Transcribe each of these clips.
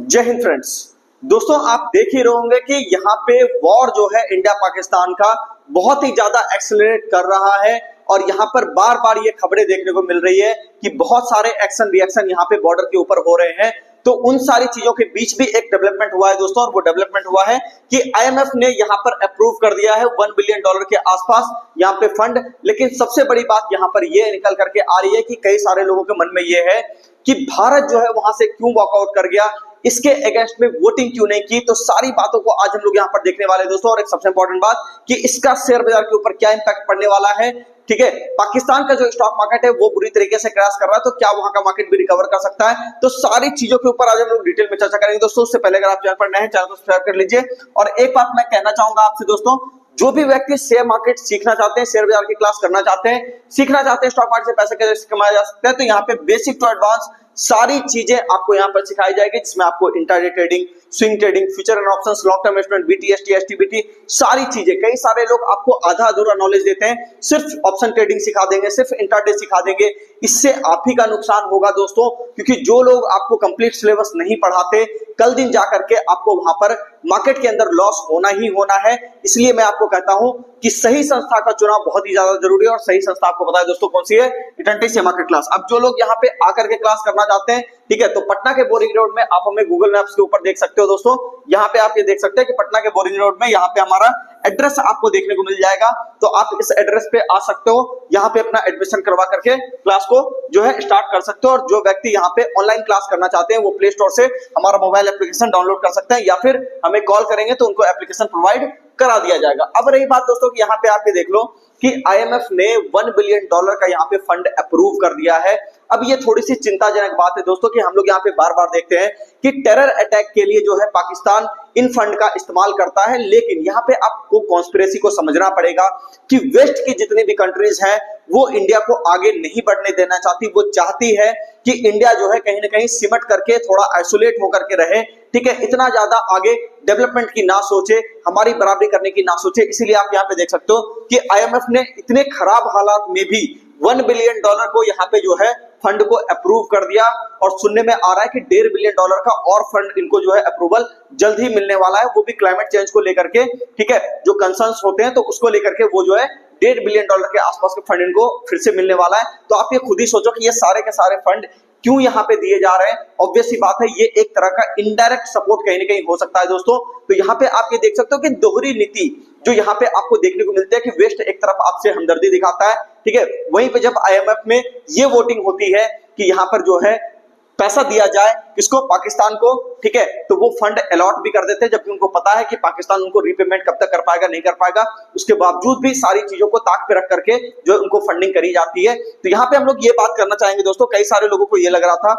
जय हिंद फ्रेंड्स। दोस्तों आप देख ही रहे होंगे कि यहाँ पे वॉर जो है इंडिया पाकिस्तान का बहुत ही ज्यादा एक्सेलरेट कर रहा है और यहाँ पर बार बार ये खबरें देखने को मिल रही है कि बहुत सारे एक्शन रिएक्शन यहाँ पे बॉर्डर के ऊपर हो रहे हैं। तो उन सारी चीजों के बीच भी एक डेवलपमेंट हुआ है दोस्तों, और वो डेवलपमेंट हुआ है कि आईएमएफ ने यहाँ पर अप्रूव कर दिया है $1 बिलियन के आसपास यहाँ पे फंड। लेकिन सबसे बड़ी बात यहाँ पर ये निकल करके आ रही है कि कई सारे लोगों के मन में ये है कि भारत जो है वहां से क्यों वॉकआउट कर गया, इसके अगेंस्ट में वोटिंग क्यों नहीं की। तो सारी बातों को आज हम लोग यहाँ पर देखने वाले हैं दोस्तों। और एक सबसे इंपॉर्टेंट बात कि इसका शेयर बाजार के ऊपर क्या इंपैक्ट पड़ने वाला है। ठीक है, पाकिस्तान का जो स्टॉक मार्केट है वो बुरी तरीके से क्रैश कर रहा है, तो क्या वहां का मार्केट भी रिकवर कर सकता है। तो सारी चीजों के ऊपर आज हम लोग डिटेल में चर्चा करेंगे दोस्तों। उससे पहले अगर आप चैनल पर नए हैं, चैनल को सब्सक्राइब कर लीजिए। और एक बात मैं कहना चाहूंगा आपसे दोस्तों, जो भी व्यक्ति शेयर मार्केट सीखना चाहते हैं, शेयर बाजार की क्लास करना चाहते हैं, सीखना चाहते हैं स्टॉक मार्केट से पैसे कैसे कमाया जा सकता है, तो यहाँ पे बेसिक टू एडवांस सारी चीजें आपको यहाँ पर सिखाई जाएगी, जिसमें आपको intraday trading, swing trading, future and options, long term investment, BTST, STBT, सारी चीजें। कई सारे लोग आपको आधा अधूरा नॉलेज देते हैं, सिर्फ ऑप्शन ट्रेडिंग सिखा देंगे, सिर्फ इंट्राडे सिखा देंगे। इससे आप ही का नुकसान होगा दोस्तों, क्योंकि जो लोग आपको कंप्लीट सिलेबस नहीं पढ़ाते, कल दिन जाकर के आपको वहां पर मार्केट के अंदर लॉस होना ही होना है। इसलिए मैं आपको कहता हूं कि सही संस्था का चुनाव बहुत ही ज्यादा जरूरी है। और सही संस्था आपको पता है दोस्तों कौन सी है, इटंटी से मार्केट क्लास। अब जो लोग यहाँ पे आकर के क्लास करना चाहते हैं, ठीक है, तो पटना के बोरिंग रोड में आप हमें गूगल मैप्स के ऊपर देख सकते हो दोस्तों। यहाँ पे आप ये देख सकते हैं कि पटना के बोरिंग रोड में यहाँ पे हमारा एड्रेस आपको देखने को मिल जाएगा। तो आप इस एड्रेस पे आ सकते हो, यहाँ पे अपना एडमिशन करवा करके क्लास को जो है स्टार्ट कर सकते हो। और जो व्यक्ति यहाँ पे ऑनलाइन क्लास करना चाहते हैं वो प्ले स्टोर से हमारा मोबाइल एप्लीकेशन डाउनलोड कर सकते हैं, या फिर हमें कॉल करेंगे तो उनको एप्लीकेशन प्रोवाइड करा दिया जाएगा। अब रही बात दोस्तों कि यहाँ पे आप ये देख लो कि आईएमएफ ने $1 बिलियन का यहाँ पे फंड अप्रूव कर दिया है। अब ये थोड़ी सी चिंताजनक बात है दोस्तों कि हम लोग यहाँ पे बार बार देखते हैं कि टेरर अटैक के लिए जो है पाकिस्तान इन फंड का इस्तेमाल करता है। लेकिन यहाँ पे आपको कॉन्स्पिरेसी को समझना पड़ेगा कि वेस्ट की जितनी भी कंट्रीज हैं वो इंडिया को आगे नहीं बढ़ने देना चाहती। वो चाहती है कि इंडिया जो है कहीं ना कहीं सिमट करके थोड़ा आइसोलेट होकर के रहे, ठीक है, इतना ज्यादा आगे डेवलपमेंट की ना सोचे, हमारी बराबरी करने की ना सोचे। इसीलिए आप यहाँ पे देख सकते हो कि आईएमएफ ने इतने खराब हालात में भी $1 बिलियन को यहाँ पे जो है फंड को अप्रूव कर दिया। और सुनने में आ रहा है कि $1.5 बिलियन का और फंड इनको जो है अप्रूवल जल्द ही मिलने वाला है, वो भी क्लाइमेट चेंज को लेकर के, ठीक है, जो कंसर्न्स होते हैं तो उसको लेकर के वो जो है $1.5 बिलियन के आसपास के फंड इनको फिर से मिलने वाला है। तो आप ये खुद ही सोचो कि ये सारे के सारे फंड क्यों यहाँ पे दिए जा रहे हैं। ऑब्वियस सी बात है, ये एक तरह का इनडायरेक्ट सपोर्ट कहीं ना कहीं हो सकता है दोस्तों। तो यहाँ पे आप ये देख सकते हो कि दोहरी नीति जो यहाँ पे आपको देखने को मिलती है कि वेस्ट एक तरफ आपसे हमदर्दी दिखाता है, ठीक है, वहीं पे जब आईएमएफ में ये वोटिंग होती है कि यहाँ पर जो है पैसा दिया जाए किसको, पाकिस्तान को, ठीक है, तो वो फंड अलॉट भी कर देते हैं, जबकि उनको पता है कि पाकिस्तान उनको रीपेमेंट कब तक कर पाएगा, नहीं कर पाएगा। उसके बावजूद भी सारी चीजों को ताक पे रख करके जो उनको फंडिंग करी जाती है। तो यहाँ पे हम लोग ये बात करना चाहेंगे दोस्तों, कई सारे लोगों को ये लग रहा था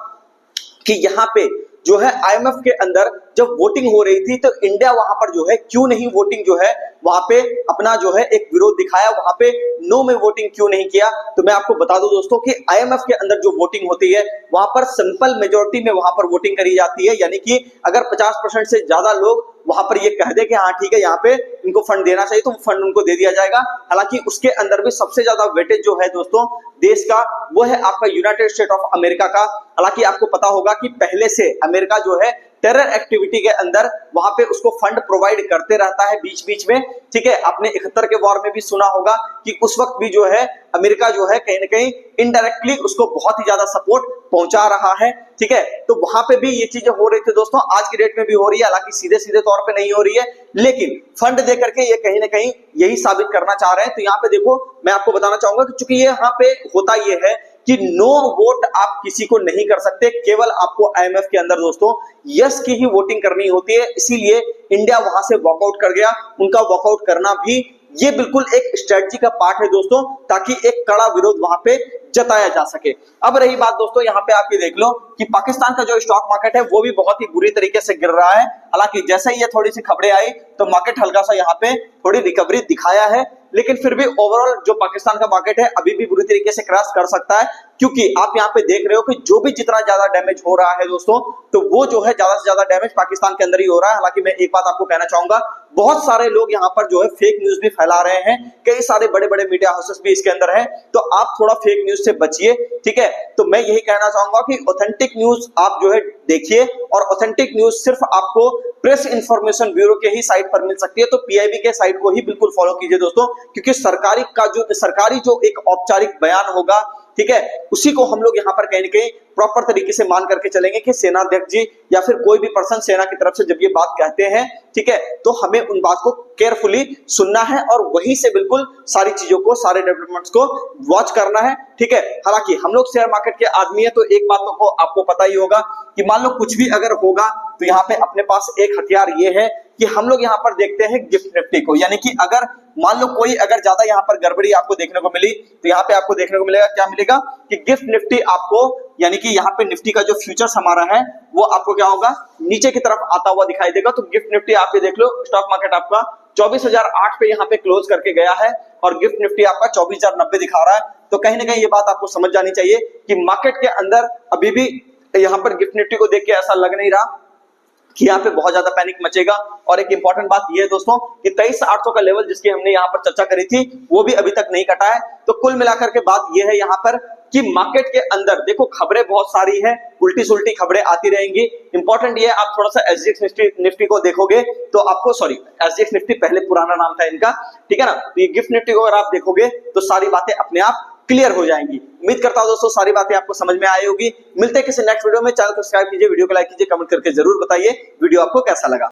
कि यहाँ पे जो है आईएमएफ के अंदर जब वोटिंग हो रही थी तो इंडिया वहां पर जो है क्यों नहीं वोटिंग जो है वहां पे अपना जो है एक विरोध दिखाया, वहां पे नो में वोटिंग क्यों नहीं किया। तो मैं आपको बता दूं दोस्तों कि आईएमएफ के अंदर जो वोटिंग होती है वहां पर सिंपल मेजोरिटी में वहां पर वोटिंग करी जाती है। यानी कि अगर 50% से ज्यादा लोग वहां पर ये कह दे कि हाँ ठीक है यहाँ पे इनको फंड देना चाहिए, तो फंड उनको दे दिया जाएगा। हालांकि उसके अंदर भी सबसे ज्यादा वेटेज जो है दोस्तों देश का वो है आपका यूनाइटेड स्टेट ऑफ अमेरिका का। हालांकि आपको पता होगा कि पहले से अमेरिका जो है टेरर एक्टिविटी के अंदर वहां पे उसको फंड प्रोवाइड करते रहता है बीच बीच में, ठीक है। आपने 71 के वॉर में भी सुना होगा कि उस वक्त भी जो है अमेरिका जो है कहीं ना कहीं इनडायरेक्टली उसको बहुत ही ज्यादा सपोर्ट पहुंचा रहा है, ठीक है। तो वहां पे भी ये चीजें हो रही थी दोस्तों, आज की डेट में भी हो रही है। हालांकि सीधे सीधे तौर पे नहीं हो रही है, लेकिन फंड दे करके ये कहीं ना कहीं यही साबित करना चाह रहे हैं। तो यहाँ पे देखो, मैं आपको बताना चाहूंगा कि चूंकि ये यहाँ पे होता ये है कि नो वोट आप किसी को नहीं कर सकते, केवल आपको आईएमएफ के अंदर दोस्तों यस की ही वोटिंग करनी होती है। इसीलिए इंडिया वहां से वॉकआउट कर गया। उनका वॉकआउट करना भी ये बिल्कुल एक स्ट्रेटजी का पार्ट है दोस्तों, ताकि एक कड़ा विरोध वहां पे जताया जा सके। अब रही बात दोस्तों, यहाँ पे आप ये देख लो कि पाकिस्तान का जो स्टॉक मार्केट है वो भी बहुत ही बुरी तरीके से गिर रहा है। हालांकि जैसे ही ये थोड़ी सी खबरें आई तो मार्केट हल्का सा यहाँ पे थोड़ी रिकवरी दिखाया है, लेकिन फिर भी ओवरऑल जो पाकिस्तान का मार्केट है अभी भी बुरी तरीके से क्रैश कर सकता है। क्योंकि आप यहाँ पे देख रहे हो कि जो भी जितना ज्यादा डैमेज हो रहा है दोस्तों, तो वो जो है ज्यादा से ज्यादा डैमेज पाकिस्तान के अंदर ही हो रहा है। हालांकि मैं एक बात आपको कहना चाहूंगा बहुत सारे लोग यहाँ पर जो है फेक न्यूज भी फैला रहे हैं, कई सारे बड़े बड़े मीडिया हाउसेस भी इसके अंदर हैं, तो आप थोड़ा फेक न्यूज से बचिए, ठीक है। तो मैं यही कहना चाहूंगा कि ऑथेंटिक न्यूज आप जो है देखिए, और ऑथेंटिक न्यूज सिर्फ आपको प्रेस इंफॉर्मेशन ब्यूरो के ही साइट पर मिल सकती है, तो पीआईबी के साइट को ही बिल्कुल फॉलो कीजिए दोस्तों, क्योंकि सरकारी जो एक औपचारिक बयान होगा, ठीक है, उसी को हम लोग यहाँ पर कहीं ना कहीं प्रॉपर तरीके से मान करके चलेंगे कि सेनाध्यक्ष जी या फिर कोई भी पर्सन सेना की तरफ से जब ये बात कहते हैं, ठीक है, तो हमें उन बात को केयरफुली सुनना है और वहीं से बिल्कुल सारी चीजों को, सारे डेवलपमेंट्स को वॉच करना है, ठीक है। हालांकि हम लोग शेयर मार्केट के आदमी है, तो एक बात तो आपको पता ही होगा कि मान लो कुछ भी अगर होगा तो यहाँ पे अपने पास एक हथियार ये है कि हम लोग यहाँ पर देखते हैं गिफ्ट निफ्टी को, यानी कि अगर मान लो कोई अगर ज्यादा यहाँ पर गड़बड़ी आपको देखने को मिली, तो यहाँ पे आपको देखने को मिलेगा, क्या मिलेगा कि गिफ्ट निफ्टी आपको, यानी कि यहाँ पे निफ्टी का जो फ्यूचर्स हमारा है वो आपको क्या होगा, नीचे की तरफ आता हुआ दिखाई देगा। तो गिफ्ट निफ्टी आप ये देख लो, स्टॉक मार्केट आपका 24,008 पे यहाँ पे क्लोज करके गया है और गिफ्ट निफ्टी आपका 24,090 दिखा रहा है। तो कहीं ना कहीं ये बात आपको समझ जानी चाहिए कि मार्केट के अंदर अभी भी यहाँ पर गिफ्ट निफ्टी को देख के ऐसा लग नहीं रहा कि यहाँ पे बहुत ज्यादा पैनिक मचेगा। और एक इंपॉर्टेंट बात यह है दोस्तों कि 23,800 का लेवल जिसकी हमने यहाँ पर चर्चा करी थी वो भी अभी तक नहीं कटा है। तो कुल मिलाकर के बात यह है यहाँ पर कि मार्केट के अंदर देखो खबरें बहुत सारी हैं, उल्टी सुल्टी खबरें आती रहेंगी। इंपॉर्टेंट ये है आप थोड़ा सा एसजीएक्स निफ्टी को देखोगे तो आपको, सॉरी एसजीएक्स निफ्टी पहले पुराना नाम था इनका, ठीक है ना, तो ये गिफ्ट निफ्टी को अगर आप देखोगे तो सारी बातें अपने आप क्लियर हो जाएंगी। उम्मीद करता हूं दोस्तों सारी बातें आपको समझ में आई होगी। मिलते हैं किसी नेक्स्ट वीडियो में, चैनल को सब्सक्राइब कीजिए, वीडियो को लाइक कीजिए, कमेंट करके जरूर बताइए वीडियो आपको कैसा लगा।